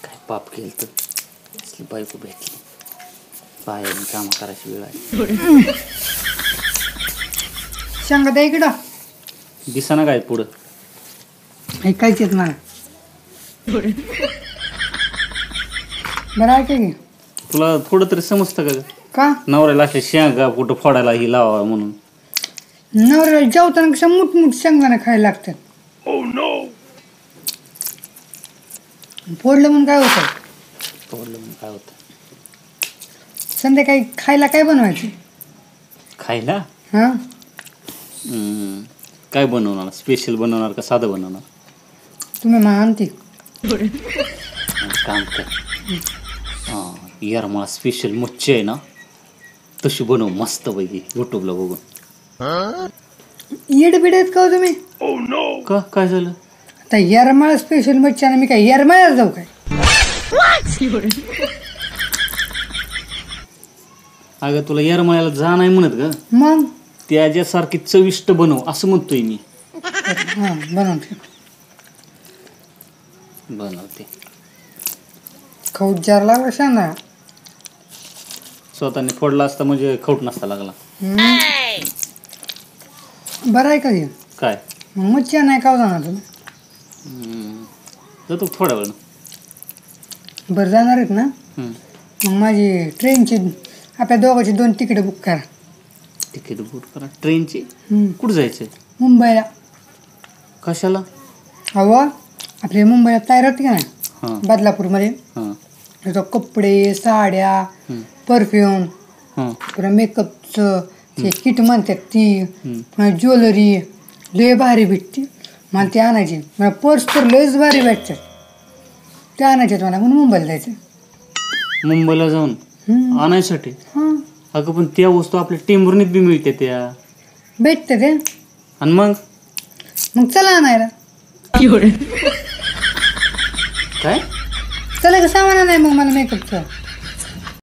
काय पाप केलं तर असली बायको भेटली बाहेर काम करायची वेळ आहे. सांगा द्या इकडं दिसाना काय पुढं ऐकायचे आहेत मला. बरं ऐका की तुला थोडं तरी समजतं का का नवऱ्याला असे शेंगा कुठं फोडायला ही लावा म्हणून. नवऱ्याला जेवताना कसं मोठमोठ शेंगदाणे खायला लागतात. फोडलं म्हणून काय होतं फोडलं म्हणून काय होतं संध्याकाळी खायला काय बनवायचं खायला हां काय बनवणार स्पेशल बनवणार का साधं बनवणार. तुम्ही आणते काम कर हां यार मला स्पेशल मच्छी आहे ना तशी बनव मस्त पैकी यूट्यूबला बघून. येड बिड आहेत का हो तुम्ही. का काय झालं आता येरमाळा स्पेशल मच्छी आणि मी काय येरमाळ्याला जाऊ काय. अगं तुला येरमाळ्याला जा नाही म्हणत ग मग त्याच्यासारखी चविष्ट बनव असं म्हणतोय मी. हां बनवते बनवते खाऊ जार लागला सांगा. स्वतःने फोडला असता म्हणजे खवट नसता लागला. बरं आहे का हे काय मग मच्छी नाही का जाणार तुम्ही. जातो थोड्या वेळ. बरं जाणार आहेत ना मग माझी ट्रेनची आपल्या दोघांची 2 तिकीट बुक करा. तिकीट बुक करा ट्रेनची. कुठं जायचंय मुंबईला. कशाला अहो आपल्या मुंबईला तयार होती का नाही हां बदलापूरमध्ये हां तिथं कपडे साड्या परफ्यूम हां पुन्हा मेकअपचं ते किट म्हणतात ती पुन्हा ज्वेलरी लय भारी भेटते मला ते आणायची. मला पर्स तर लयच भारी भेटतात ते आणायचे मला म्हणून मुंबईला जायचं. मुंबईला जाऊन आणायसाठी. हां अगं पण त्या वस्तू आपल्या टेंभुर्णीत बी मिळते त्या भेटते ते आणि मग चला आणायला. काय चला का सामान नाही मग मला मेकअपचं.